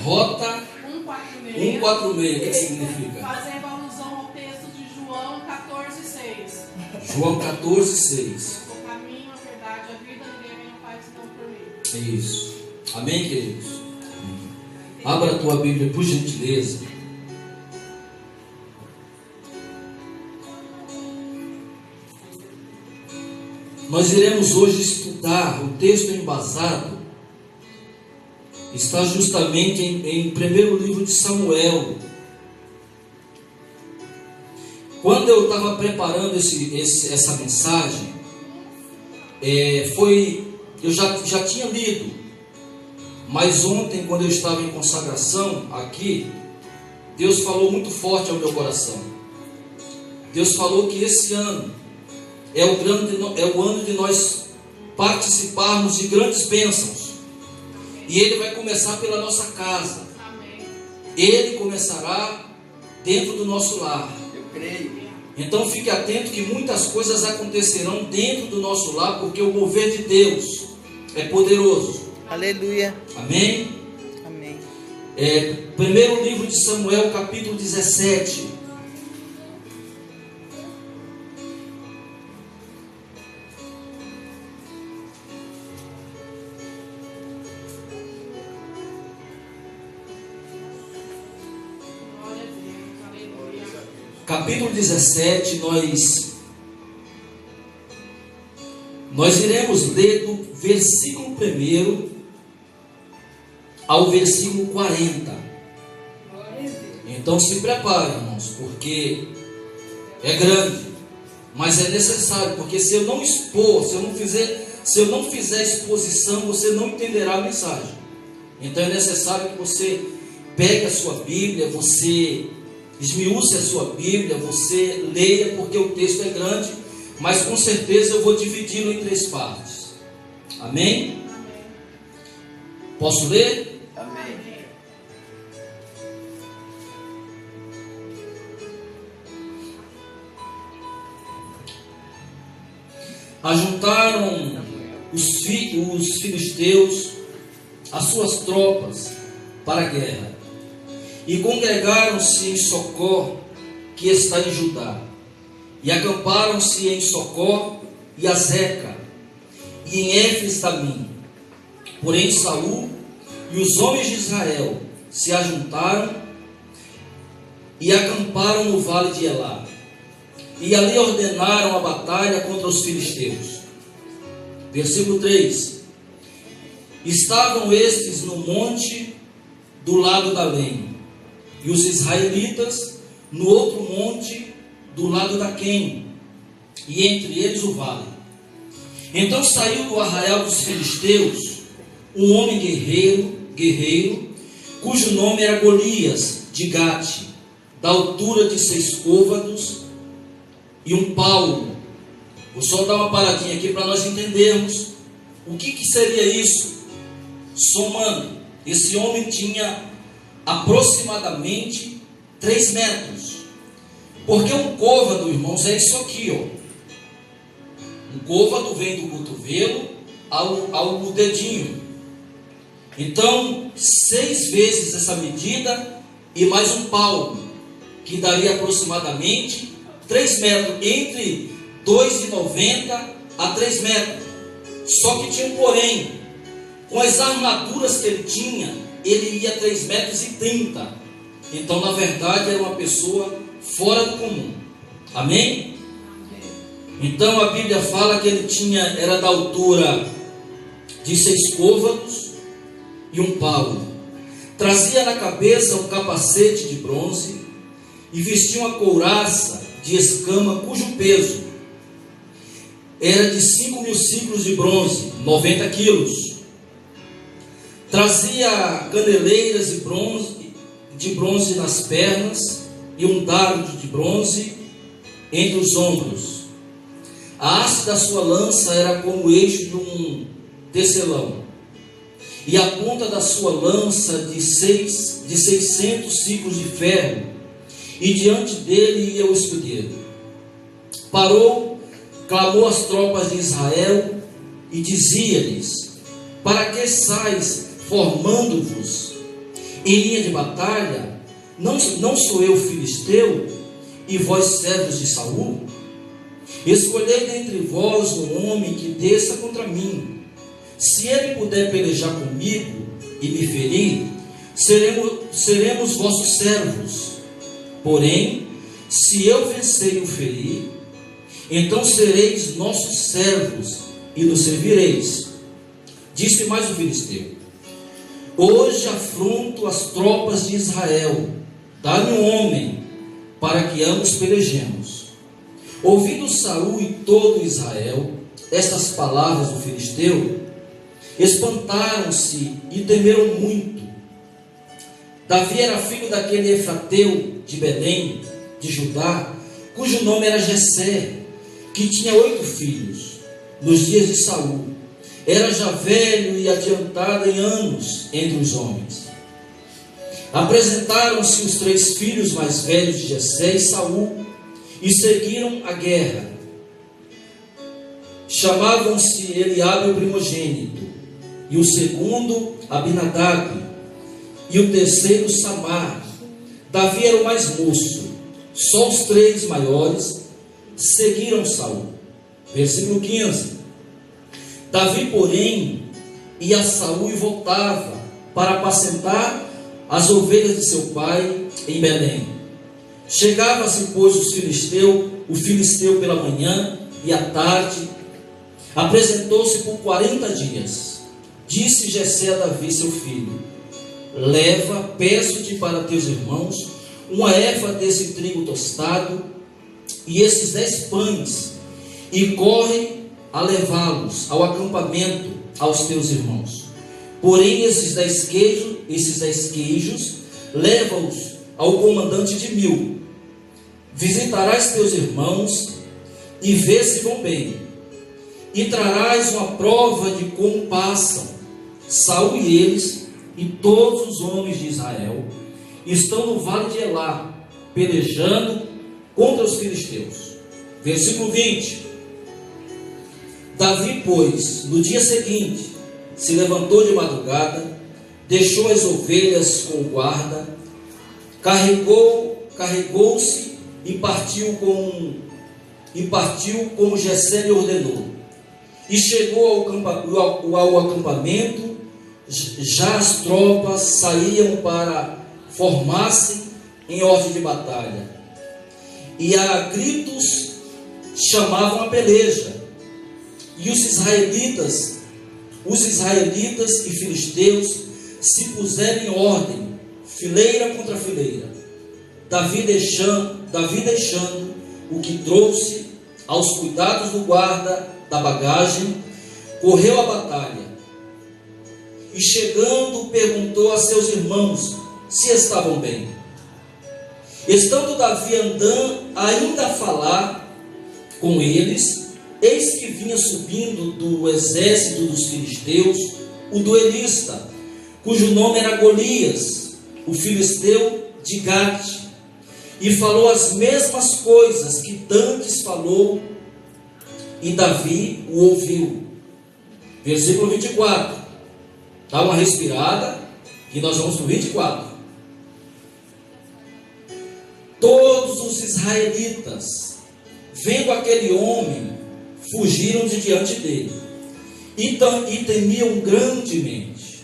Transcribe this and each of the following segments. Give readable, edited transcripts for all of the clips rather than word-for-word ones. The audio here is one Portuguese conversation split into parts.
Rota 146. 146. O que significa? Fazendo alusão ao texto de João 14,6. João 14,6. O caminho, a verdade, a vida, ninguém vem ao Pai senão por mim. É isso. Amém, queridos? Abra a tua Bíblia, por gentileza. Nós iremos hoje estudar o texto embasado. Está justamente em primeiro livro de Samuel. Quando eu estava preparando essa mensagem, eu já tinha lido, mas ontem, quando eu estava em consagração aqui, Deus falou muito forte ao meu coração. Deus falou que esse ano é o ano de nós participarmos de grandes bênçãos. E Ele vai começar pela nossa casa. Amém. Ele começará dentro do nosso lar. Eu creio. Então fique atento que muitas coisas acontecerão dentro do nosso lar, porque o mover de Deus é poderoso. Aleluia. Amém? Amém. Primeiro livro de Samuel, capítulo 17. Glória a Deus. Aleluia. Capítulo 17, nós iremos ler do versículo 1 ao versículo 40. Então se prepare, irmãos, porque é grande, mas é necessário, porque se eu não expor, se eu não fizer exposição, você não entenderá a mensagem. Então é necessário que você pegue a sua Bíblia, você esmiúce a sua Bíblia, você leia, porque o texto é grande, mas com certeza eu vou dividi-lo em 3 partes. Amém? Posso ler? Amém. Ajuntaram os filisteus as suas tropas para a guerra, e congregaram-se em Socó, que está em Judá, e acamparam-se em Socó e Azeca, e em Éfes-Damim. Porém Saul e os homens de Israel se ajuntaram e acamparam no vale de Elá, e ali ordenaram a batalha contra os filisteus. Versículo 3. Estavam estes no monte do lado da lenha, e os israelitas no outro monte do lado da Quém, e entre eles o vale. Então saiu do arraial dos filisteus um homem guerreiro, cujo nome era Golias, de Gate, da altura de 6 côvados e um palmo. Vou só dar uma paradinha aqui para nós entendermos o que seria isso. Somando, esse homem tinha aproximadamente 3 metros. Porque um côvado, irmãos, é isso aqui, ó. Um côvado vem do cotovelo ao dedinho. Então, 6 vezes essa medida e mais um palmo, que daria aproximadamente 3 metros, entre 2,90 a 3 metros. Só que tinha um porém: com as armaduras que ele tinha, ele ia 3,30 metros. Então, na verdade, era uma pessoa fora do comum. Amém? Então a Bíblia fala que ele era da altura de 6 côvados e um palmo. Trazia na cabeça um capacete de bronze e vestia uma couraça de escama, cujo peso era de 5.000 ciclos de bronze, 90 quilos. Trazia caneleiras de bronze nas pernas e um dardo de bronze entre os ombros. A haste da sua lança era como o eixo de um tecelão, e a ponta da sua lança de 600 ciclos de ferro, e diante dele ia o escudeiro. Parou, clamou às tropas de Israel e dizia-lhes: para que sais formando-vos? em linha de batalha? Não sou eu filisteu, e vós servos de Saul? Escolhei dentre vós um homem que desça contra mim. Se ele puder pelejar comigo e me ferir, seremos vossos servos. Porém, se eu vencer e o ferir, então sereis nossos servos e nos servireis. Disse mais o filisteu: hoje afronto as tropas de Israel, dá-me um homem, para que ambos pelejemos. Ouvindo Saul e todo Israel estas palavras do filisteu, espantaram-se e temeram muito. Davi era filho daquele Efrateu de Belém, de Judá, cujo nome era Jessé, que tinha 8 filhos. Nos dias de Saul, era já velho e adiantado em anos entre os homens. Apresentaram-se os 3 filhos mais velhos de Jessé e Saul, e seguiram a guerra. Chamavam-se Eliabe o primogênito, e o segundo Abinadab, e o terceiro Samar. Davi era o mais moço. Só os 3 maiores seguiram Saul. Versículo 15. Davi, porém, ia a Saul e voltava para apacentar as ovelhas de seu pai em Belém. Chegava-se, pois, o filisteu pela manhã e à tarde, apresentou-se por 40 dias. Disse Jessé a Davi, seu filho: leva, peço-te para teus irmãos, uma éfa desse trigo tostado e esses 10 pães, e corre a levá-los ao acampamento aos teus irmãos. Porém, esses 10 queijos, leva-os ao comandante de 1000. Visitarás teus irmãos e vê se vão bem, e trarás uma prova de como passam. Saul e eles e todos os homens de Israel estão no vale de Elá, pelejando contra os filisteus. Versículo 20. Davi, pois, no dia seguinte, se levantou de madrugada, deixou as ovelhas com o guarda, carregou-se e partiu como Jessé lhe ordenou. E chegou ao acampamento, já as tropas saíam para formar-se em ordem de batalha, e a gritos chamavam a peleja. E os israelitas e filisteus se puseram em ordem, fileira contra fileira. Davi deixando o que trouxe aos cuidados do guarda da bagagem, correu à batalha. E chegando, perguntou a seus irmãos se estavam bem. Estando Davi ainda a falar com eles, eis que vinha subindo do exército dos filisteus o duelista, cujo nome era Golias, o filisteu de Gate, e falou as mesmas coisas que dantes falou, e Davi o ouviu. Versículo 24. Dá uma respirada e nós vamos para o 24. Todos os israelitas, vendo aquele homem, fugiram de diante dele e temiam grandemente,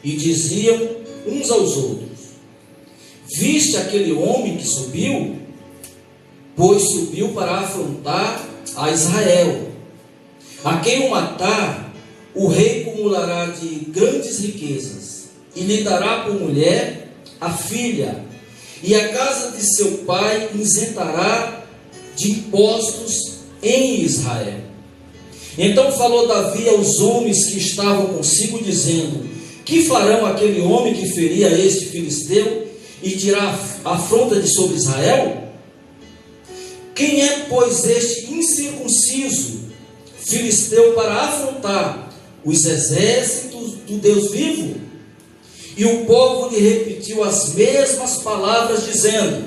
e diziam uns aos outros: viste aquele homem que subiu? Pois subiu para afrontar a Israel. A quem o matar, o rei acumulará de grandes riquezas, e lhe dará por mulher a filha, e a casa de seu pai isentará de impostos em Israel. Então falou Davi aos homens que estavam consigo, dizendo: que farão aquele homem que feria este filisteu e tirar afronta de sobre Israel? Quem é, pois, este incircunciso filisteu para afrontar os exércitos do Deus vivo? E o povo lhe repetiu as mesmas palavras, dizendo: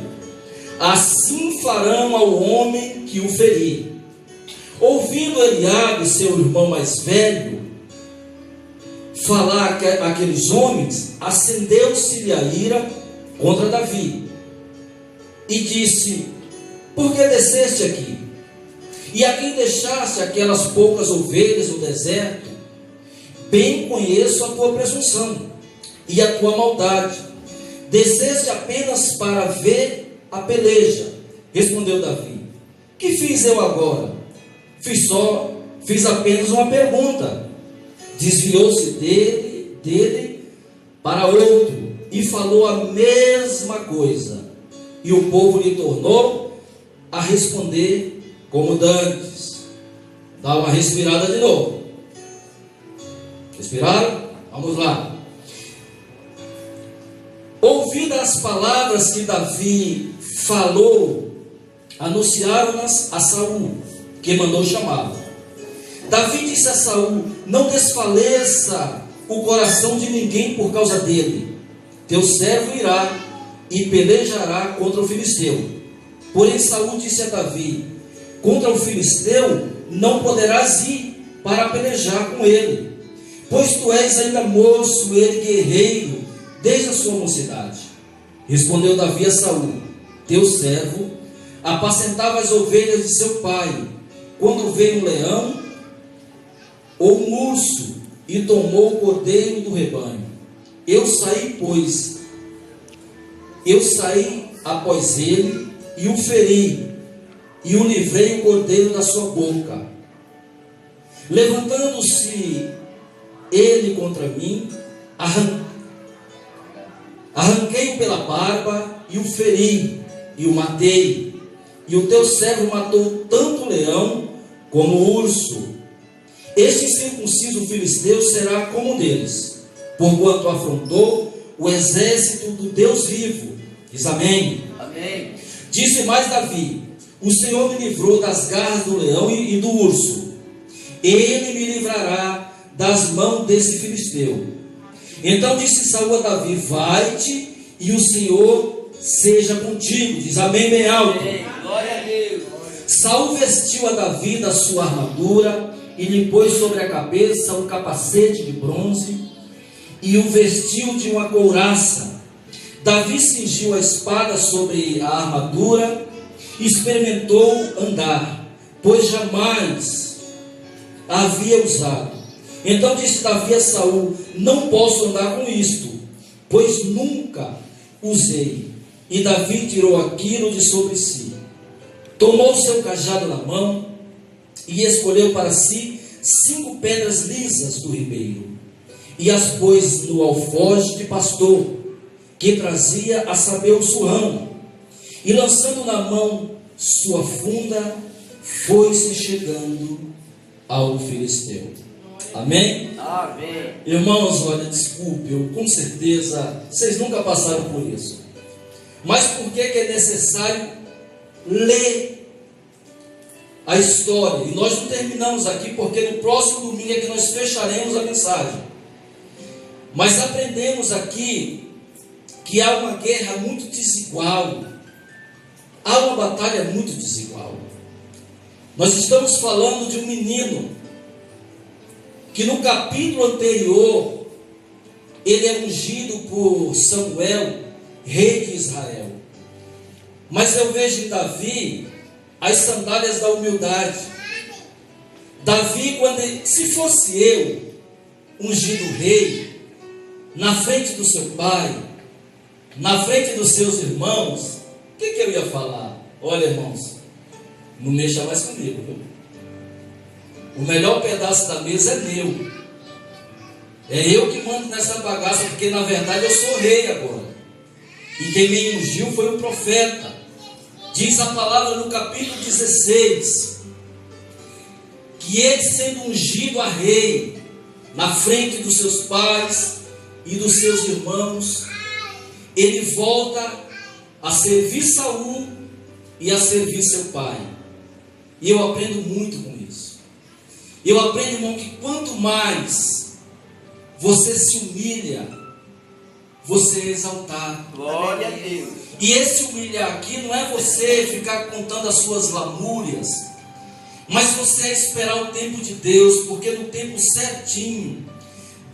assim farão ao homem que o ferir. Ouvindo Eliabe, seu irmão mais velho, falar aqueles homens, acendeu-se-lhe a ira contra Davi e disse: por que desceste aqui? E a quem deixaste aquelas poucas ovelhas no deserto? Bem conheço a tua presunção e a tua maldade. Desceste apenas para ver a peleja. Respondeu Davi: que fiz eu agora? Fiz apenas uma pergunta. Desviou-se dele para outro e falou a mesma coisa. E o povo lhe tornou a responder como dantes. Dá uma respirada de novo. Respiraram? Vamos lá. Ouvidas as palavras que Davi falou, anunciaram-nas a Saul, que mandou chamá-lo. Davi disse a Saul: não desfaleça o coração de ninguém por causa dele. Teu servo irá e pelejará contra o filisteu. Porém Saul disse a Davi: contra o filisteu não poderás ir para pelejar com ele, pois tu és ainda moço, ele guerreiro, desde a sua mocidade. Respondeu Davi a Saul: teu servo apacentava as ovelhas de seu pai, quando veio um leão ou um urso e tomou o cordeiro do rebanho. Eu saí após ele e o feri, e o livrei o cordeiro da sua boca. Levantando-se ele contra mim, arranquei-o pela barba e o feri, e o matei. E o teu servo matou tanto o leão como o urso. Este incircunciso filisteu será como um deles, porquanto afrontou o exército do Deus vivo. Diz amém. Amém. Disse mais Davi: o Senhor me livrou das garras do leão e do urso. Ele me livrará das mãos desse filisteu. Então disse Saul a Davi: vai-te e o Senhor seja contigo. Diz amém bem alto. Amém. Glória a Deus. Saul vestiu a Davi da sua armadura e lhe pôs sobre a cabeça um capacete de bronze e o vestiu de uma couraça. Davi cingiu a espada sobre a armadura e experimentou andar, pois jamais a havia usado. Então disse Davi a Saul: não posso andar com isto, pois nunca usei. E Davi tirou aquilo de sobre si, tomou seu cajado na mão e escolheu para si 5 pedras lisas do ribeiro, e as pôs no alforje de pastor, que trazia a saber o surrão, e lançando na mão sua funda, foi-se chegando ao filisteu. Amém? Amém. Irmãos, olha, desculpe, eu com certeza, vocês nunca passaram por isso. Mas por que é necessário ler a história? E nós não terminamos aqui, porque no próximo domingo é que nós fecharemos a mensagem. Mas aprendemos aqui que há uma guerra muito desigual, há uma batalha muito desigual. Nós estamos falando de um menino que no capítulo anterior ele é ungido por Samuel, rei de Israel. Mas eu vejo em Davi as sandálias da humildade. Davi, se fosse eu ungido rei, na frente do seu pai, na frente dos seus irmãos, o que eu ia falar? Olha, irmãos, não mexa mais comigo, viu? O melhor pedaço da mesa é meu. É eu que mando nessa bagaça, porque na verdade eu sou rei agora. E quem me ungiu foi o profeta. Diz a palavra no capítulo 16, que ele, sendo ungido a rei, na frente dos seus pais e dos seus irmãos, ele volta a servir Saul e a servir seu pai. E eu aprendo muito com isso. Eu aprendo, irmão, que quanto mais você se humilha, você é exaltado. Glória a Deus. E esse humilhar aqui não é você ficar contando as suas lamúrias, mas você é esperar o tempo de Deus, porque no tempo certinho,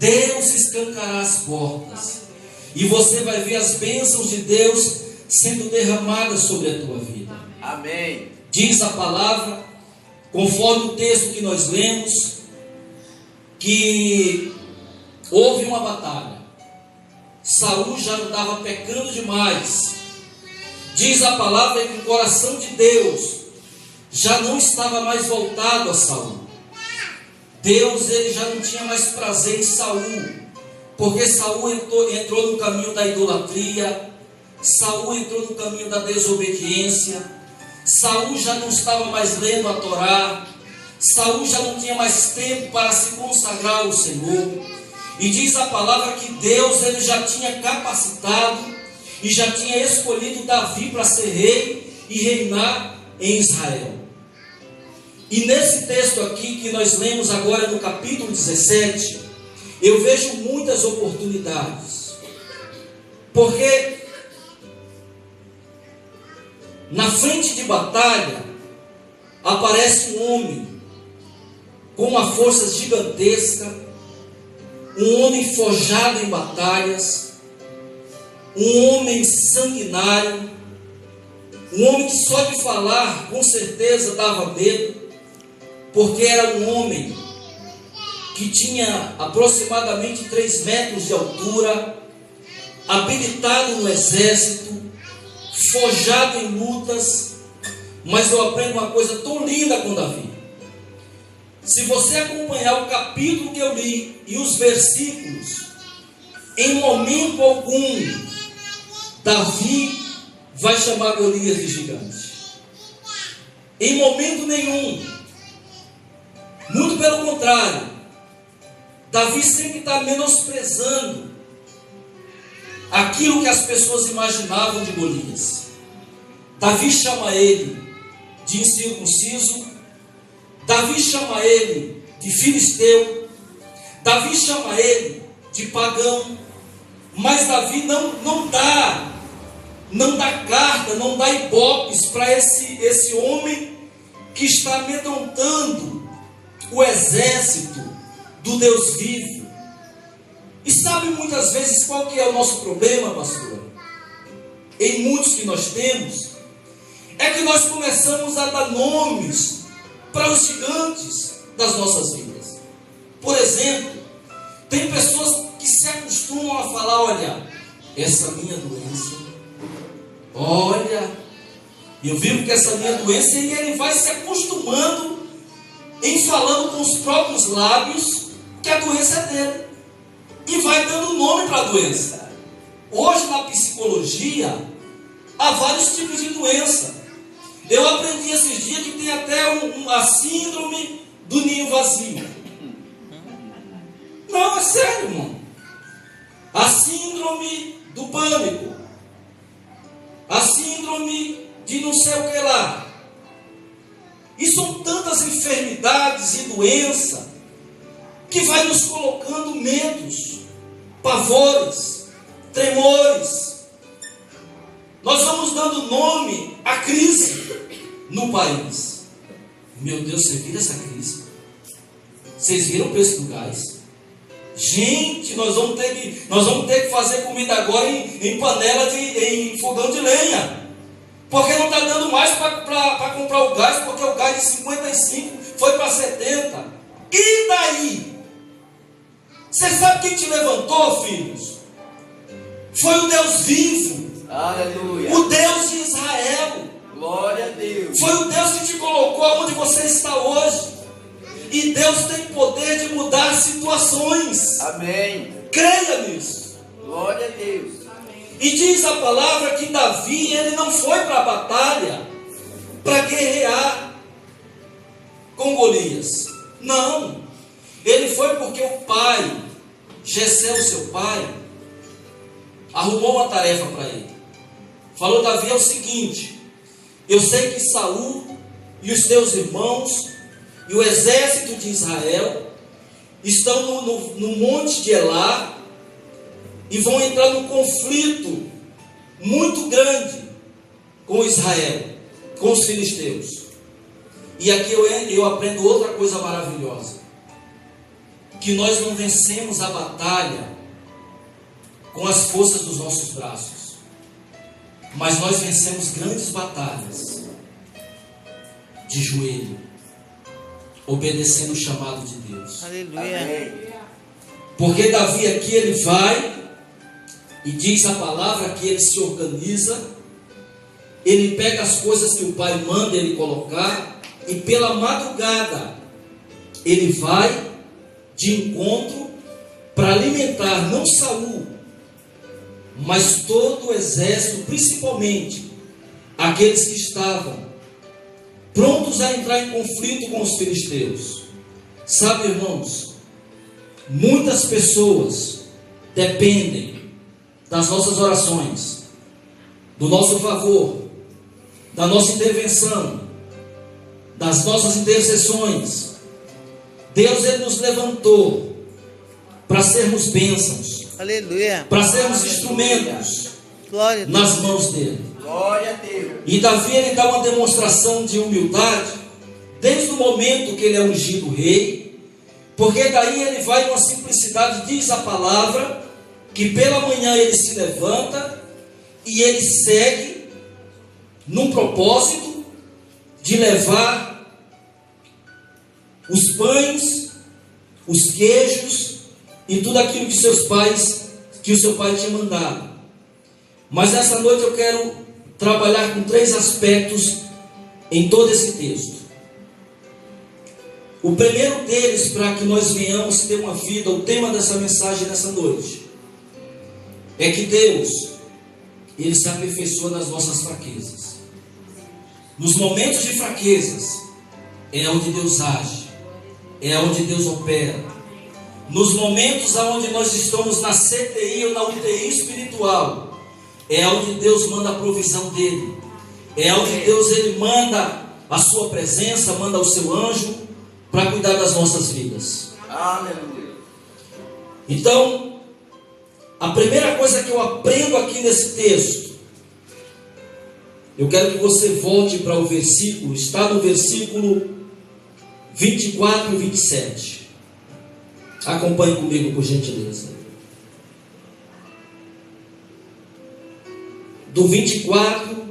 Deus escancará as portas. E você vai ver as bênçãos de Deus sendo derramadas sobre a tua vida. Amém. Diz a palavra, conforme o texto que nós lemos, que houve uma batalha. Saul já estava pecando demais. Diz a palavra que o coração de Deus já não estava mais voltado a Saul. Deus, ele já não tinha mais prazer em Saul, porque Saul entrou no caminho da idolatria, Saul entrou no caminho da desobediência, Saul já não estava mais lendo a Torá, Saul já não tinha mais tempo para se consagrar ao Senhor. E diz a palavra que Deus, ele já tinha capacitado e já tinha escolhido Davi para ser rei e reinar em Israel. E nesse texto aqui que nós lemos agora no capítulo 17, eu vejo muitas oportunidades. Porque na frente de batalha aparece um homem com uma força gigantesca, um homem forjado em batalhas, um homem sanguinário, um homem que só de falar com certeza dava medo, porque era um homem que tinha aproximadamente 3 metros de altura, habilitado no exército, forjado em lutas. Mas eu aprendo uma coisa tão linda com Davi. Se você acompanhar o capítulo que eu li e os versículos, em momento algum Davi vai chamar Golias de gigante. Em momento nenhum. Muito pelo contrário, Davi sempre está menosprezando aquilo que as pessoas imaginavam de Golias. Davi chama ele de incircunciso, Davi chama ele de filisteu, Davi chama ele de pagão, mas Davi não dá carta, não dá ibopes para esse homem que está amedrontando o exército do Deus vivo. E sabe muitas vezes qual que é o nosso problema, pastor? Em muitos que nós temos, é que nós começamos a dar nomes para os gigantes das nossas vidas. Por exemplo, tem pessoas que se acostumam a falar: olha, essa minha doença, olha, eu vivo com essa minha doença, e ele vai se acostumando em falando com os próprios lábios que a doença é dele, e vai dando nome para a doença. Hoje na psicologia há vários tipos de doença. Eu aprendi esses dias que tem até a síndrome do ninho vazio. Não, é sério, irmão. A síndrome do pânico, a síndrome de não sei o que lá. E são tantas enfermidades e doenças que vai nos colocando medos, pavores, tremores. Nós vamos dando nome à crise no país. Meu Deus, você vira essa crise? Vocês viram o preço do gás? Gente, nós vamos ter que fazer comida agora em panela, em fogão de lenha. Porque não está dando mais para comprar o gás, porque o gás de 55 foi para 70. E daí? Você sabe quem te levantou, filhos? Foi o Deus vivo. Aleluia. O Deus de Israel. Glória a Deus. Foi o Deus que te colocou onde você está hoje. E Deus tem poder de mudar situações. Amém. Creia nisso. Glória a Deus. E diz a palavra que Davi, ele não foi para a batalha para guerrear com Golias. Não. Ele foi porque o pai, Jessé, o seu pai, arrumou uma tarefa para ele. Falou: Davi, é o seguinte, eu sei que Saul e os teus irmãos e o exército de Israel estão no monte de Elá e vão entrar num conflito muito grande com Israel, com os filisteus. E aqui eu aprendo outra coisa maravilhosa, que nós não vencemos a batalha com as forças dos nossos braços, mas nós vencemos grandes batalhas de joelho, obedecendo o chamado de Deus. Aleluia. Amém. Porque Davi aqui ele vai e diz a palavra que ele se organiza, ele pega as coisas que o pai manda ele colocar, e pela madrugada ele vai de encontro para alimentar não Saul, mas todo o exército, principalmente aqueles que estavam prontos a entrar em conflito com os filisteus. Sabe, irmãos, muitas pessoas dependem das nossas orações, do nosso favor, da nossa intervenção, das nossas intercessões. Deus, ele nos levantou para sermos bênçãos, Aleluia. para sermos instrumentos Glória a Deus. nas mãos dele. Glória a Deus. E Davi, ele dá uma demonstração de humildade desde o momento que ele é ungido rei, porque daí ele vai numa simplicidade. Diz a palavra que pela manhã ele se levanta e ele segue num propósito de levar os pães, os queijos e tudo aquilo que o seu pai tinha mandado. Mas essa noite eu quero trabalhar com 3 aspectos em todo esse texto. O primeiro deles, para que nós venhamos ter uma vida, o tema dessa mensagem nessa noite, é que Deus, ele se aperfeiçoa nas nossas fraquezas. Nos momentos de fraquezas, é onde Deus age, é onde Deus opera. Nos momentos onde nós estamos na CTI ou na UTI espiritual, é onde Deus manda a provisão dele, é onde Deus, ele manda a sua presença, manda o seu anjo para cuidar das nossas vidas. Aleluia. Então, a primeira coisa que eu aprendo aqui nesse texto, eu quero que você volte para o versículo, está no versículo 24 e 27. Acompanhe comigo, por gentileza. Do 24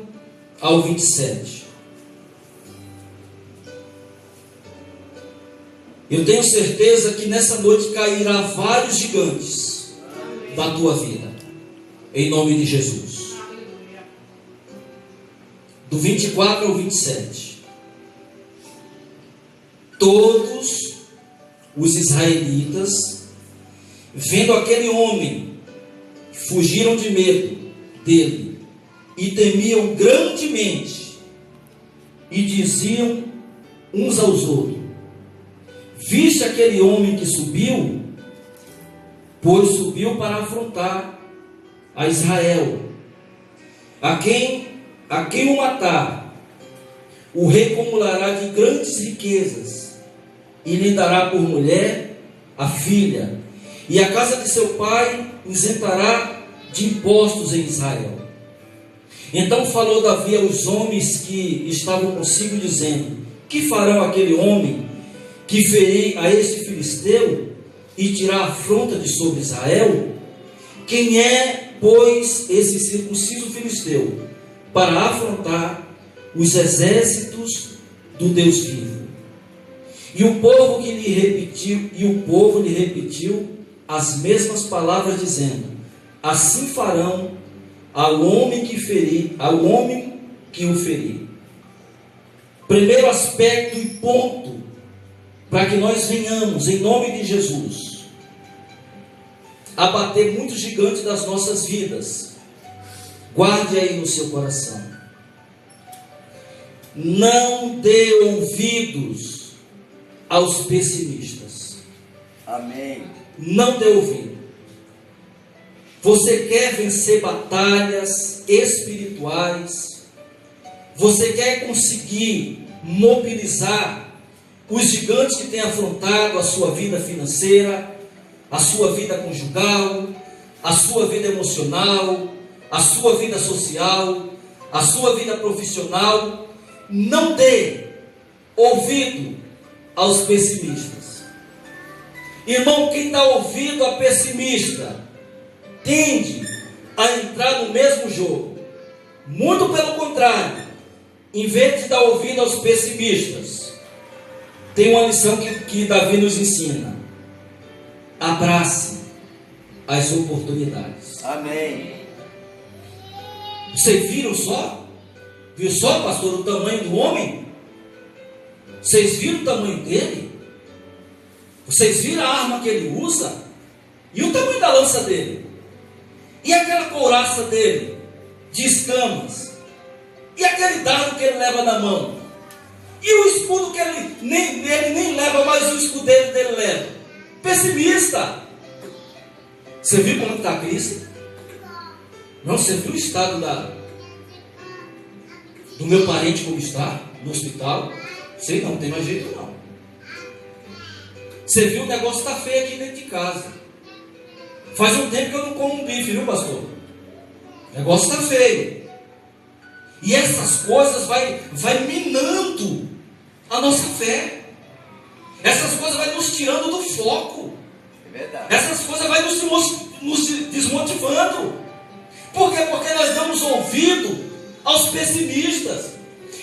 ao 27. Eu tenho certeza que nessa noite cairá vários gigantes da tua vida, em nome de Jesus. Do 24 ao 27. Todos os israelitas, vendo aquele homem, fugiram de medo dele e temiam grandemente, e diziam uns aos outros: viste aquele homem que subiu? Pois subiu para afrontar a Israel. A quem o matar, o rei acumulará de grandes riquezas, e lhe dará por mulher a filha, e a casa de seu pai isentará de impostos em Israel. Então falou Davi aos homens que estavam consigo, dizendo: que farão aquele homem que ferir a este filisteu e tirar a afronta de sobre Israel? Quem é, pois, esse circunciso filisteu para afrontar os exércitos do Deus vivo? E o povo lhe repetiu as mesmas palavras, dizendo: assim farão ao homem que o ferir. Primeiro aspecto e ponto para que nós venhamos, em nome de Jesus, abater muitos gigantes das nossas vidas. Guarde aí no seu coração. Não dê ouvidos aos pessimistas. Amém. Não dê ouvido. Você quer vencer batalhas espirituais? Você quer conseguir mobilizar os gigantes que têm afrontado a sua vida financeira, a sua vida conjugal, a sua vida emocional, a sua vida social, a sua vida profissional? Não dê ouvido aos pessimistas. Irmão, quem dá ouvido a pessimista tende a entrar no mesmo jogo. Muito pelo contrário, em vez de dar ouvido aos pessimistas, tem uma lição que Davi nos ensina: abrace as oportunidades. Amém. Vocês viram só? Viu só, pastor, o tamanho do homem? Vocês viram o tamanho dele? Vocês viram a arma que ele usa? E o tamanho da lança dele? E aquela couraça dele, de escamas? E aquele dardo que ele leva na mão? E o escudo que ele nem leva, mas o escudeiro dele leva? Pessimista. Você viu como está a crise? Não, você viu o estado do meu parente como está? No hospital? Sei não tem mais jeito não. Você viu, o negócio está feio aqui dentro de casa. Faz um tempo que eu não como um bife, viu, pastor? O negócio está feio. E essas coisas vai minando a nossa fé. Essas coisas vai nos tirando do foco. É verdade. Essas coisas vai nos desmotivando. Por quê? Porque nós damos ouvido aos pessimistas.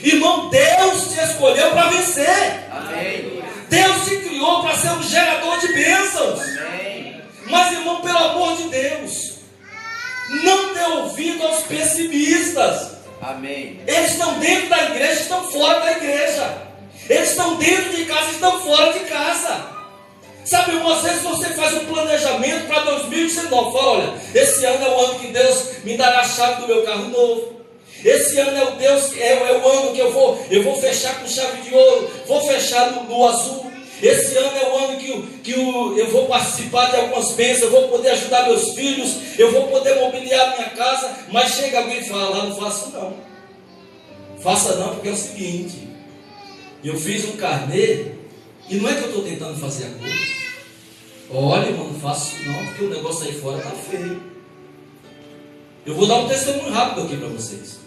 Irmão, Deus te escolheu para vencer. Amém. Deus te criou para ser um gerador de bênçãos. Amém. Mas, irmão, pelo amor de Deus, não dê ouvido aos pessimistas. Amém. Eles estão dentro da igreja, estão fora da igreja. Eles estão dentro de casa, estão fora de casa. Sabe, irmão, às vezes você faz um planejamento para 2019. Fala, olha, esse ano é o ano que Deus me dará a chave do meu carro novo. Esse ano é o ano que eu vou fechar com chave de ouro, vou fechar no azul. Esse ano é o ano que eu vou participar de algumas bênçãos, eu vou poder ajudar meus filhos, eu vou poder mobiliar minha casa. Mas chega alguém e fala, não faça não. Faça não, porque é o seguinte, eu fiz um carnê, e não é que eu estou tentando fazer a coisa. Olha, irmão, não faço isso não, porque o negócio aí fora está feio. Eu vou dar um testemunho rápido aqui para vocês.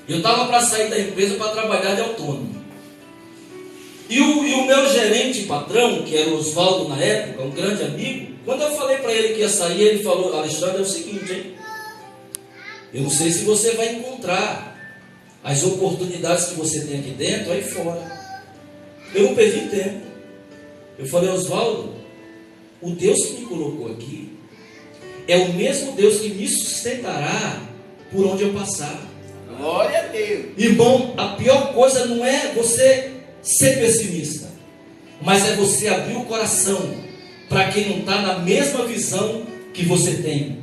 Eu estava para sair da empresa para trabalhar de autônomo. E o meu gerente patrão, que era o Oswaldo na época, um grande amigo, quando eu falei para ele que ia sair, ele falou, Alexandre, é o seguinte, hein? Eu não sei se você vai encontrar as oportunidades que você tem aqui dentro, aí fora. Eu não perdi tempo. Eu falei, Oswaldo, o Deus que me colocou aqui é o mesmo Deus que me sustentará por onde eu passar. Glória a Deus. Irmão, a pior coisa não é você ser pessimista, mas é você abrir o coração para quem não está na mesma visão que você tem.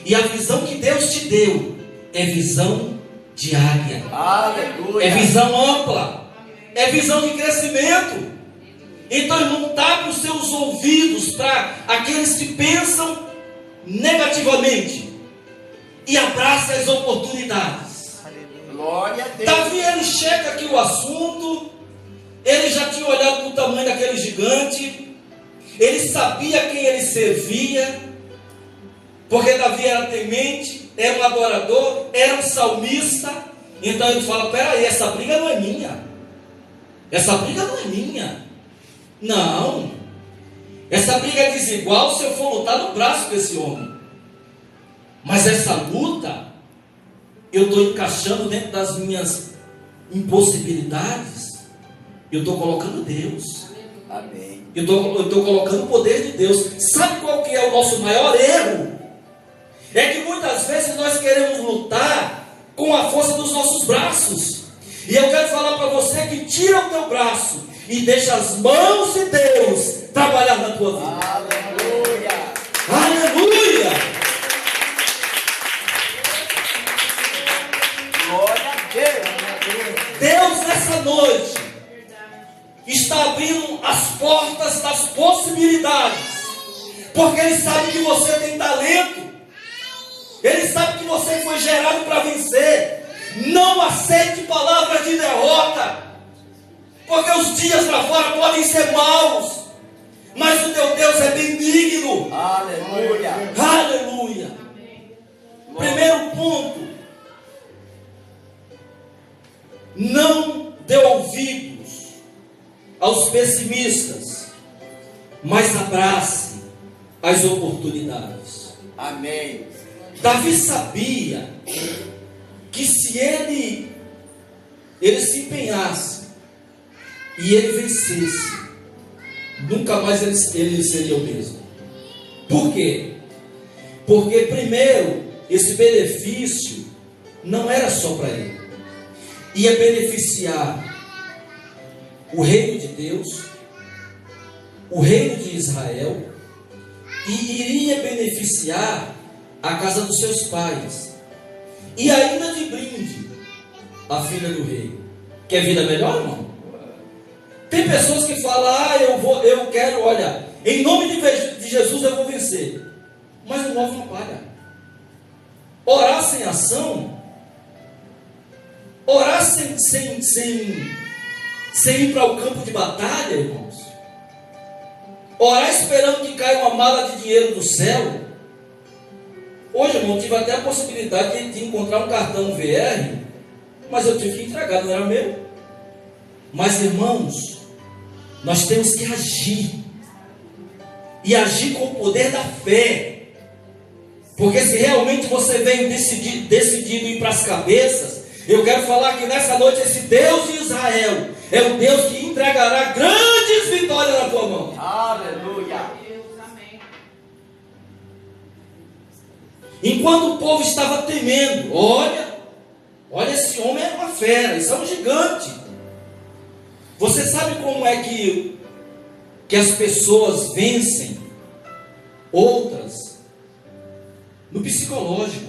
E a visão que Deus te deu é visão de águia. Aleluia. É visão ampla, é visão de crescimento. Então, irmão, tape os seus ouvidos para aqueles que pensam negativamente e abrace as oportunidades. Glória a Deus. Davi, ele chega aqui o assunto, ele já tinha olhado para o tamanho daquele gigante, ele sabia quem ele servia, porque Davi era temente, era um adorador, era um salmista. Então ele fala, peraí, essa briga não é minha, essa briga não é minha, não, essa briga é desigual se eu for lutar no braço desse homem, mas essa luta eu estou encaixando dentro das minhas impossibilidades. Eu estou colocando Deus. Amém. Eu estou colocando o poder de Deus. Sabe qual que é o nosso maior erro? É que muitas vezes nós queremos lutar com a força dos nossos braços. E eu quero falar para você que tira o teu braço e deixa as mãos de Deus trabalhar na tua vida. Aleluia. Aleluia! Glória a Deus. Deus nessa noite está abrindo as portas das possibilidades, porque Ele sabe que você tem talento, Ele sabe que você foi gerado para vencer. Não aceite palavras de derrota, porque os dias lá fora podem ser maus, mas o teu Deus é benigno. Aleluia. Aleluia. Primeiro ponto: não dê ouvidos aos pessimistas, mas abrace as oportunidades. Amém. Davi sabia que se ele se empenhasse e ele vencesse, nunca mais ele seria o mesmo. Por quê? Porque primeiro, esse benefício não era só para ele. Ia beneficiar o reino de Deus, o reino de Israel, e iria beneficiar a casa dos seus pais. E ainda de brinde, a filha do rei. Quer vida melhor, irmão? Tem pessoas que falam, eu quero, olha, em nome de Jesus eu vou vencer. Mas não move uma palha. Orar sem ação, orar sem ir para o campo de batalha, irmãos. Orar esperando que caia uma mala de dinheiro do céu. Hoje, irmão, tive até a possibilidade de encontrar um cartão VR, mas eu tive que entregar, não era meu. Mas, irmãos, nós temos que agir, e agir com o poder da fé. Porque se realmente você veio decidido ir para as cabeças, eu quero falar que nessa noite esse Deus de Israel é o Deus que entregará grandes vitórias na tua mão. Aleluia. Enquanto o povo estava temendo, olha, esse homem é uma fera, isso é um gigante. Você sabe como é que as pessoas vencem outras? No psicológico.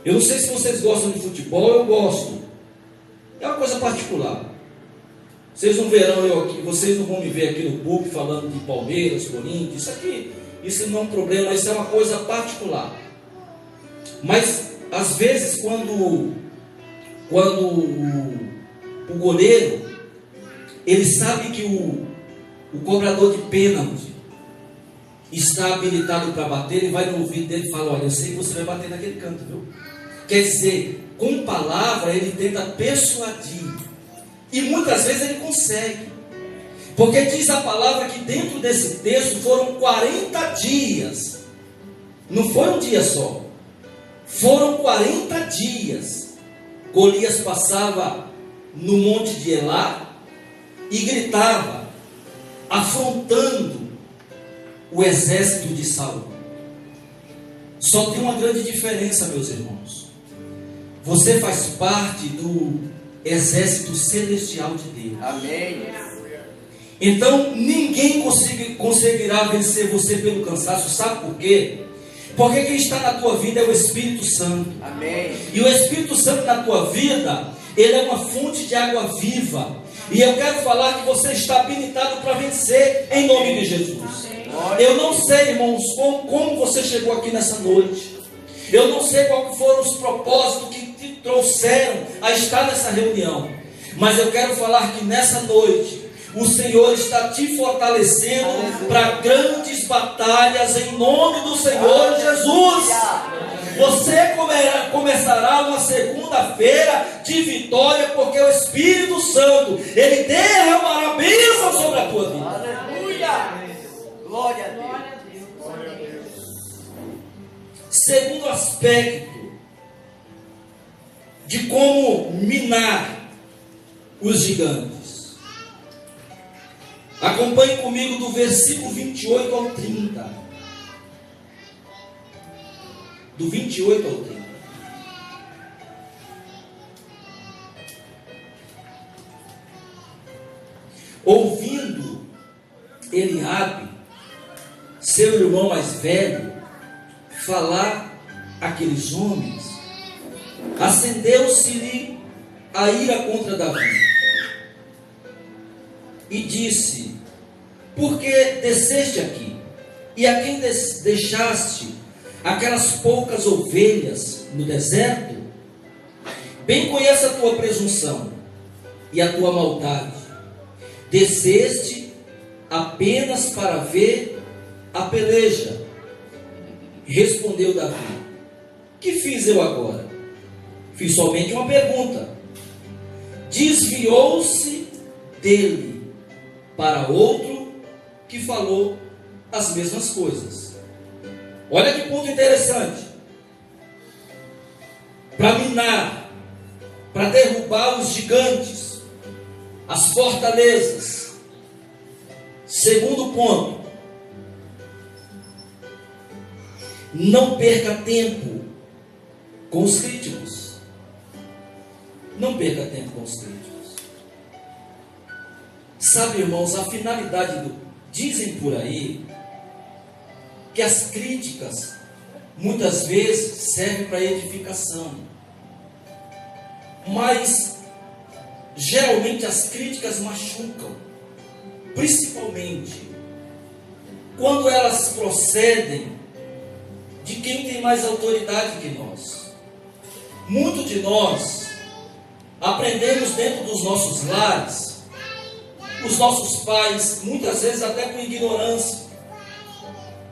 Eu não sei se vocês gostam de futebol, eu gosto. É uma coisa particular. Vocês não verão eu aqui, vocês não vão me ver aqui no público falando de Palmeiras, Corinthians, isso não é um problema, isso é uma coisa particular. Mas às vezes quando o goleiro, ele sabe que o cobrador de pênalti está habilitado para bater, ele vai no ouvido dele e fala, olha, eu sei que você vai bater naquele canto, viu? Quer dizer, com palavra ele tenta persuadir, e muitas vezes ele consegue, porque diz a palavra que dentro desse texto foram 40 dias, não foi um dia só, foram 40 dias, Golias passava no monte de Elá e gritava, afrontando o exército de Saul. Só tem uma grande diferença, meus irmãos. Você faz parte do exército celestial de Deus. Amém. Então ninguém conseguirá vencer você pelo cansaço. Sabe por quê? Porque quem está na tua vida é o Espírito Santo. Amém. E o Espírito Santo na tua vida, ele é uma fonte de água viva. E eu quero falar que você está habilitado para vencer em nome de Jesus. Eu não sei, irmãos, como você chegou aqui nessa noite. Eu não sei quais foram os propósitos que te trouxeram a estar nessa reunião. Mas eu quero falar que nessa noite o Senhor está te fortalecendo para grandes batalhas em nome do Senhor Jesus. Você começará uma segunda-feira de vitória, porque o Espírito Santo, ele derramará bênção sobre a tua vida. Aleluia. Glória a Deus. Segundo aspecto de como minar os gigantes. Acompanhe comigo do versículo 28 ao 30. Do 28 ao 30. Ouvindo Eliabe, seu irmão mais velho, falar aqueles homens, acendeu-se-lhe a ira contra Davi e disse: por que desceste aqui? E a quem deixaste aquelas poucas ovelhas no deserto? Bem conheço a tua presunção e a tua maldade. Desceste apenas para ver a peleja. Respondeu Davi: que fiz eu agora? Fiz somente uma pergunta. Desviou-se dele para outro que falou as mesmas coisas. Olha que ponto interessante. Para minar, para derrubar os gigantes, as fortalezas. Segundo ponto, não perca tempo com os críticos. Não perca tempo com os críticos. Sabe, irmãos, a finalidade dizem por aí que as críticas muitas vezes servem para edificação. Mas geralmente as críticas machucam, principalmente quando elas procedem de quem tem mais autoridade que nós. Muito de nós aprendemos dentro dos nossos lares, os nossos pais, muitas vezes até com ignorância,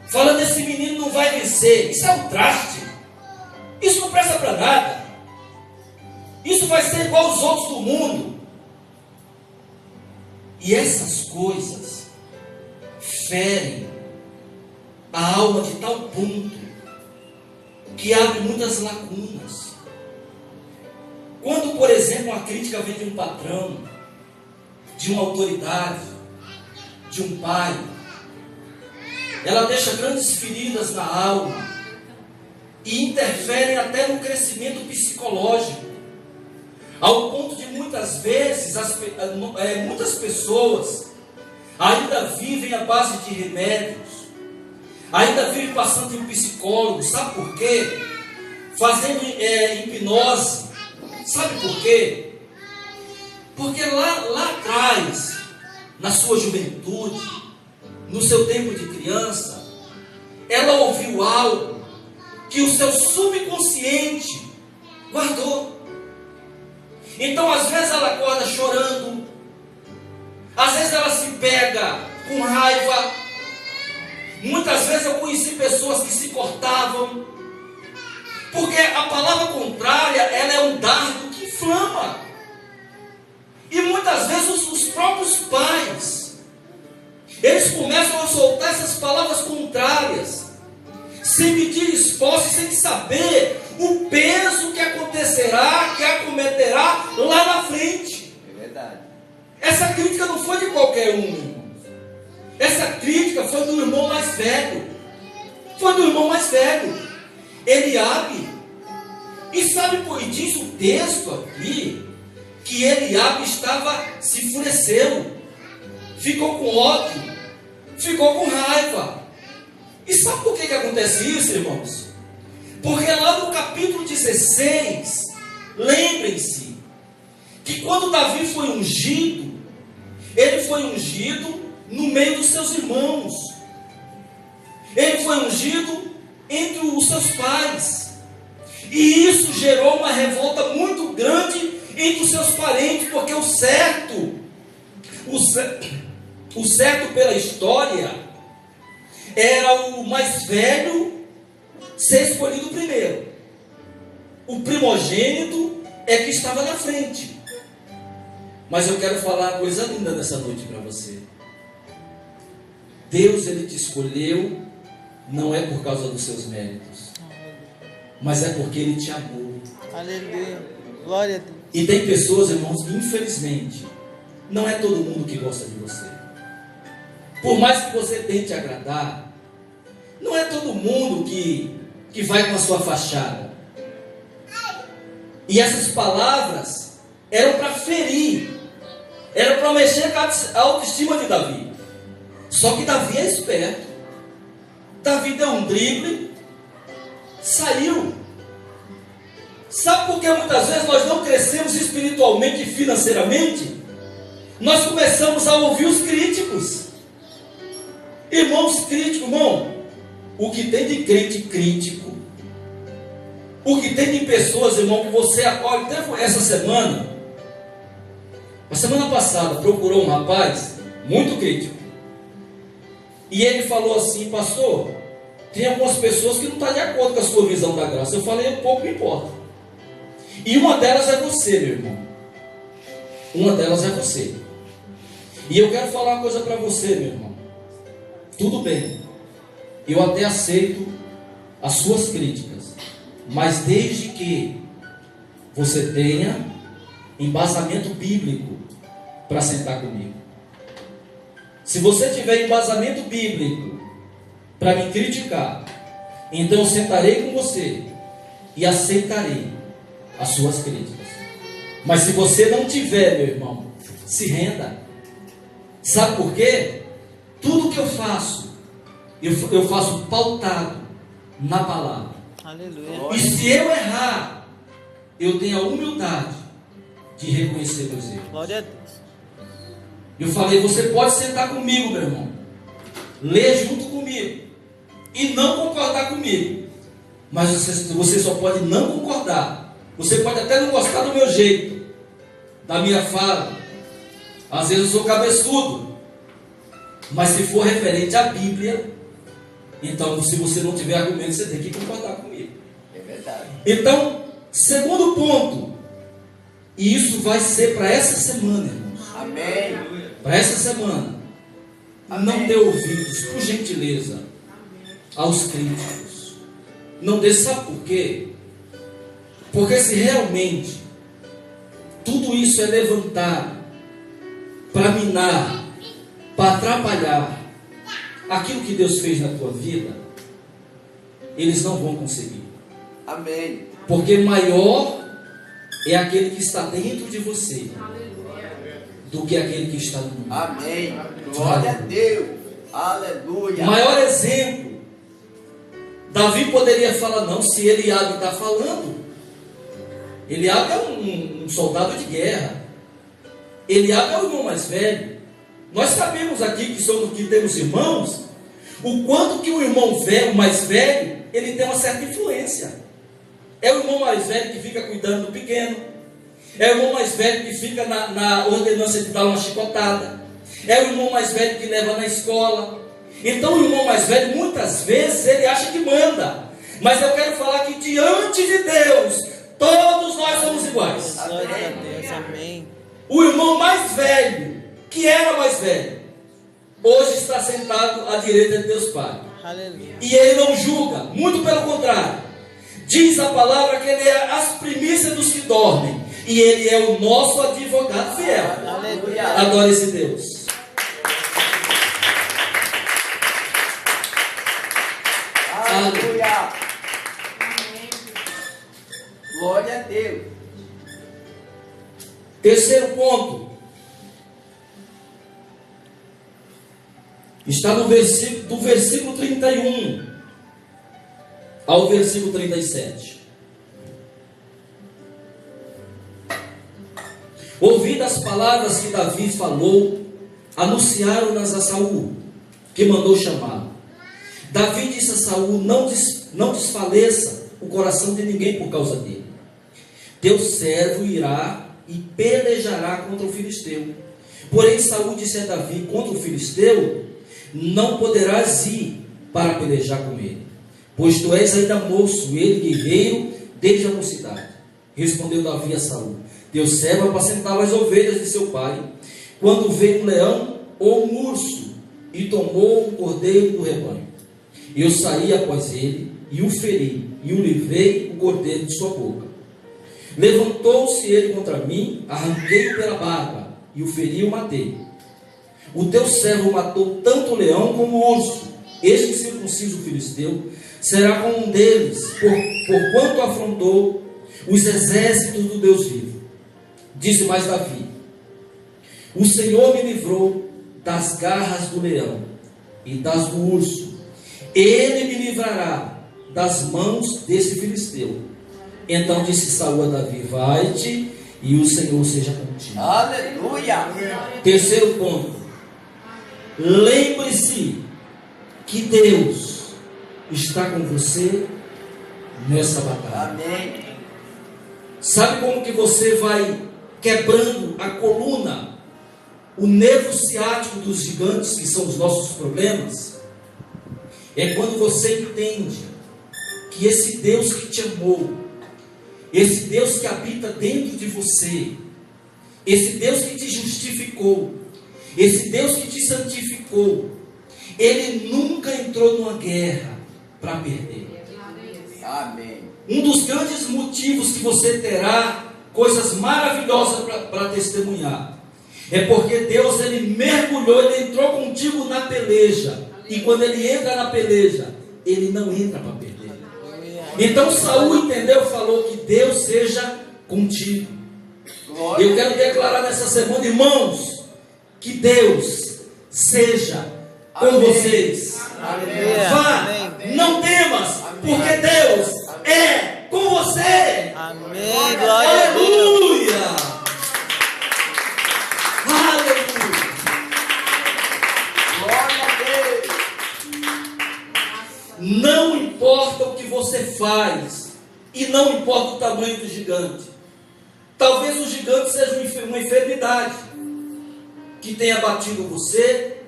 falando: esse menino não vai vencer, isso é um traste, isso não presta para nada, isso vai ser igual aos outros do mundo. E essas coisas ferem a alma de tal ponto que abre muitas lacunas. Quando, por exemplo, uma crítica vem de um patrão, de uma autoridade, de um pai, ela deixa grandes feridas na alma e interfere até no crescimento psicológico, ao ponto de muitas vezes muitas pessoas ainda vivem à base de remédios, ainda vivem passando de um psicólogo. Sabe por quê? Fazendo hipnose. Sabe por quê? Porque lá atrás, na sua juventude, no seu tempo de criança, ela ouviu algo que o seu subconsciente guardou. Então, às vezes ela acorda chorando, às vezes ela se pega com raiva. Muitas vezes eu conheci pessoas que se cortavam, porque a palavra contrária, ela é um dardo que inflama. E muitas vezes os próprios pais, eles começam a soltar essas palavras contrárias, sem medir esforço, sem saber o peso que acontecerá, que acometerá lá na frente. É verdade. Essa crítica não foi de qualquer um, irmãos. Essa crítica foi do irmão mais velho. Foi do irmão mais velho, Eliabe. E sabe por que diz o texto aqui que Eliabe se enfureceu, ficou com ódio, ficou com raiva. E sabe por que acontece isso, irmãos? Porque lá no capítulo 16, lembrem-se que quando Davi foi ungido, ele foi ungido no meio dos seus irmãos, ele foi ungido entre os seus pais, e isso gerou uma revolta muito grande entre os seus parentes, porque o certo pela história era o mais velho ser escolhido primeiro. O primogênito é que estava na frente. Mas eu quero falar uma coisa linda nessa noite para você. Deus, ele te escolheu não é por causa dos seus méritos, mas é porque ele te amou. Aleluia. Glória a Deus. E tem pessoas, irmãos, infelizmente, não é todo mundo que gosta de você. Por mais que você tente agradar, não é todo mundo que vai com a sua fachada. E essas palavras eram para ferir, eram para mexer com a autoestima de Davi. Só que Davi é esperto. Davi deu um drible, saiu. Sabe por que muitas vezes nós não crescemos espiritualmente e financeiramente? Nós começamos a ouvir os críticos. Irmãos críticos, irmão, o que tem de crente crítico, o que tem de pessoas, irmão, que você acolhe. Até essa semana, a semana passada, procurou um rapaz muito crítico. E ele falou assim: pastor, tem algumas pessoas que não estão de acordo com a sua visão da graça. Eu falei: pouco me importa. E uma delas é você, meu irmão. Uma delas é você. E eu quero falar uma coisa para você, meu irmão. tudo bem, eu até aceito as suas críticas, mas desde que você tenha embasamento bíblico para sentar comigo. Se você tiver embasamento bíblico para me criticar, então eu sentarei com você e aceitarei as suas críticas. Mas se você não tiver, meu irmão, se renda. Sabe por quê? Tudo que eu faço pautado na palavra. Aleluia. E se eu errar, eu tenho a humildade de reconhecer meus erros. Glória a Deus. Eu falei, você pode sentar comigo, meu irmão, ler junto comigo e não concordar comigo, mas você só pode não concordar. Você pode até não gostar do meu jeito, da minha fala. Às vezes eu sou cabeçudo, mas se for referente à Bíblia, então se você não tiver argumento, você tem que concordar comigo. É verdade. Então, segundo ponto, e isso vai ser para essa semana, irmãos. Amém. Para essa semana, não dê ouvidos, por gentileza, aos críticos. Não dê, sabe por quê? Porque se realmente tudo isso é levantado para minar, para atrapalhar aquilo que Deus fez na tua vida, eles não vão conseguir. Amém. Porque maior é aquele que está dentro de você do que aquele que está no mundo. Amém. Glória a Deus. Aleluia. O maior exemplo, Davi poderia falar, não, se Eliabe está falando, Eliabe é um soldado de guerra, Eliabe é o irmão mais velho. Nós sabemos aqui que temos irmãos, o quanto que o irmão velho, mais velho, ele tem uma certa influência. É o irmão mais velho que fica cuidando do pequeno, é o irmão mais velho que fica na ordenança de dar uma chicotada, é o irmão mais velho que leva na escola. Então o irmão mais velho, muitas vezes, ele acha que manda. Mas eu quero falar que diante de Deus, todos nós somos iguais. Glória a Deus. Amém. O irmão mais velho, que era mais velho, hoje está sentado à direita de Deus Pai. Aleluia. E ele não julga, muito pelo contrário. Diz a palavra que ele é as primícias dos que dormem. E ele é o nosso advogado fiel. Aleluia. Adore esse Deus. Aleluia. Glória a Deus. Terceiro ponto. Está no do versículo 31 ao versículo 37. Ouvindo as palavras que Davi falou, anunciaram-nas a Saul, que mandou chamá-lo. Davi disse a Saul, não desfaleça o coração de ninguém por causa dele. Teu servo irá e pelejará contra o filisteu. Porém Saul disse a Davi, contra o filisteu, não poderás ir para pelejar com ele, pois tu és ainda moço, ele guerreiro desde a mocidade. Respondeu Davi a Saul, teu servo apacentava as ovelhas de seu pai, quando veio um leão ou um urso, e tomou o cordeiro do rebanho. Eu saí após ele, e o feri, e o livrei o cordeiro de sua boca. Levantou-se ele contra mim, arranquei-o pela barba, e o feri e o matei. O teu servo matou tanto o leão como o urso. Este circunciso filisteu será como um deles, porquanto afrontou os exércitos do Deus vivo. Disse mais Davi, o Senhor me livrou das garras do leão e das do urso. Ele me livrará das mãos desse filisteu. Então disse Saul a Davi, vai-te e o Senhor seja contigo. Aleluia. Terceiro ponto. Lembre-se que Deus está com você nessa batalha. Amém. Sabe como que você vai quebrando a coluna, o nervo ciático dos gigantes, que são os nossos problemas? É quando você entende que esse Deus que te amou, esse Deus que habita dentro de você, esse Deus que te justificou, esse Deus que te santificou, Ele nunca entrou numa guerra para perder. Amém. Um dos grandes motivos que você terá coisas maravilhosas para testemunhar é porque Deus, ele mergulhou, ele entrou contigo na peleja. E quando ele entra na peleja, ele não entra para perder. Então Saul entendeu, falou que Deus seja contigo. Eu quero declarar nessa semana, irmãos, que Deus seja com vocês. Vá, não temas, porque Deus é com você. Amém. Glória a Deus. Aleluia! Aleluia! Glória a Deus. Não importa o que você faz, e não importa o tamanho do gigante. Talvez o gigante seja uma enfermidade que tenha batido você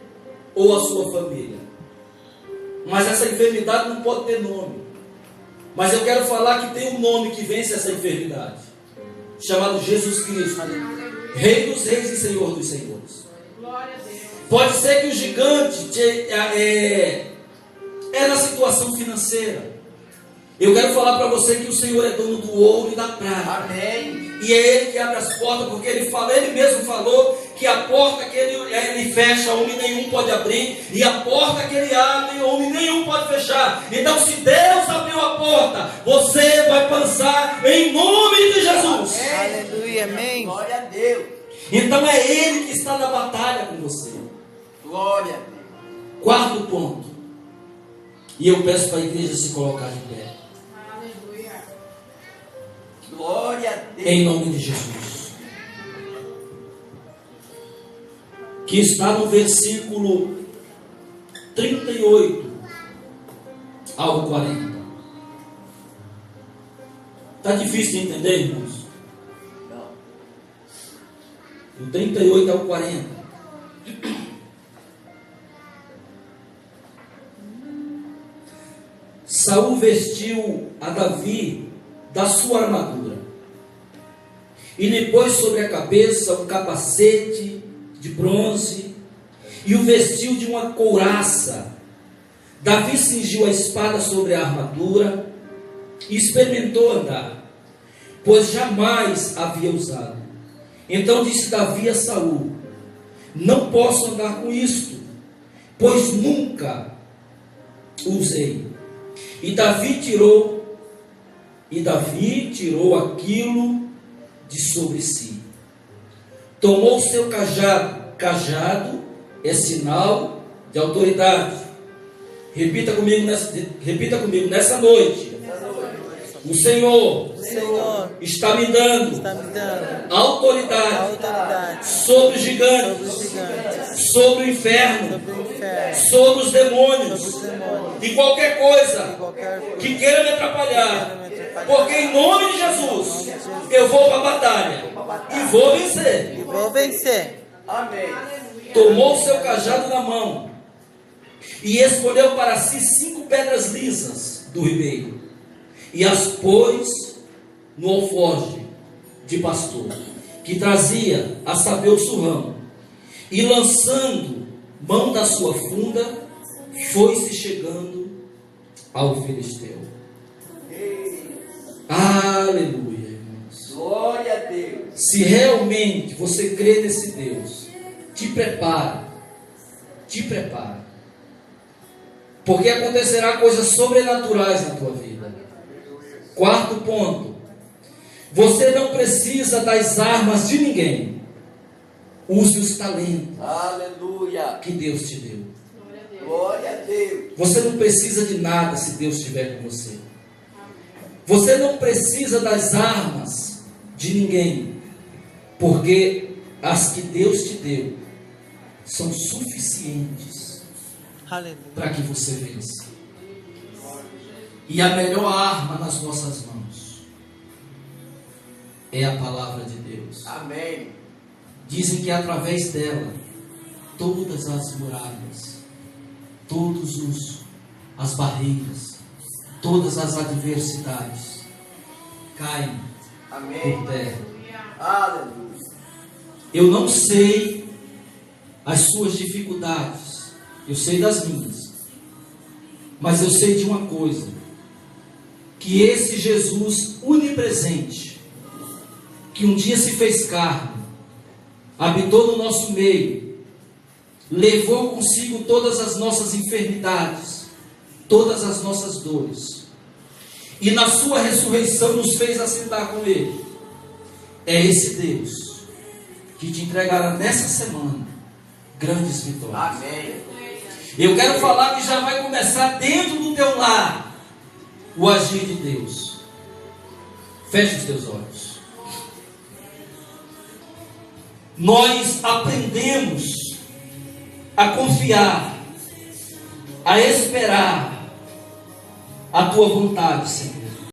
ou a sua família. Mas essa enfermidade não pode ter nome. Mas eu quero falar que tem um nome que vence essa enfermidade, chamado Jesus Cristo, Rei dos Reis e Senhor dos Senhores. Glória a Deus. Pode ser que o gigante é na situação financeira. Eu quero falar para você que o Senhor é dono do ouro e da prata. Amém. E é Ele que abre as portas, porque Ele mesmo falou que a porta que ele fecha, homem nenhum pode abrir, e a porta que Ele abre, homem nenhum pode fechar. Então, se Deus abriu a porta, você vai passar em nome de Jesus. Aleluia. Amém. Glória a Deus. Então é Ele que está na batalha com você. Glória a Deus. Quarto ponto. E eu peço para a igreja se colocar de pé. Aleluia. Glória a Deus. Em nome de Jesus. Que está no versículo 38 ao 40. Está difícil de entender, irmãos? Não. Do 38 ao 40. Saul vestiu a Davi da sua armadura e lhe pôs sobre a cabeça um capacete de bronze e o vestiu de uma couraça. Davi cingiu a espada sobre a armadura e experimentou andar, pois jamais havia usado. Então disse Davi a Saul: não posso andar com isto, pois nunca usei. E Davi tirou aquilo de sobre si. Tomou o seu cajado é sinal de autoridade. Repita comigo nessa noite. O Senhor está me dando autoridade sobre os gigantes, sobre o inferno, sobre os demônios e qualquer coisa que queira me atrapalhar. Porque em nome de Jesus eu vou para a batalha e vou vencer. Vou vencer. Amém. Tomou seu cajado na mão e escolheu para si 5 pedras lisas do ribeiro e as pôs no alforje de pastor que trazia, a saber, o surrão, e lançando mão da sua funda, foi-se chegando ao filisteu. Aleluia, irmãos. Glória a Deus. Se realmente você crê nesse Deus, te prepara, porque acontecerá coisas sobrenaturais na tua vida. Quarto ponto: você não precisa das armas de ninguém. Use os talentos Aleluia. que Deus te deu. Glória a Deus. Você não precisa de nada se Deus estiver com você. Você não precisa das armas de ninguém, porque as que Deus te deu são suficientes para que você vença. E a melhor arma nas nossas mãos é a palavra de Deus. Amém. Dizem que através dela todas as muralhas, as barreiras, todas as adversidades caem Amém. por terra. Aleluia. Eu não sei as suas dificuldades, eu sei das minhas, mas eu sei de uma coisa, que esse Jesus onipresente, que um dia se fez carne, habitou no nosso meio, levou consigo todas as nossas enfermidades, todas as nossas dores, e na sua ressurreição nos fez assentar com Ele. É esse Deus que te entregará nessa semana grandes vitórias. Amém. Eu quero falar que já vai começar dentro do teu lar o agir de Deus. Feche os teus olhos. Nós aprendemos a confiar, a esperar a tua vontade, Senhor.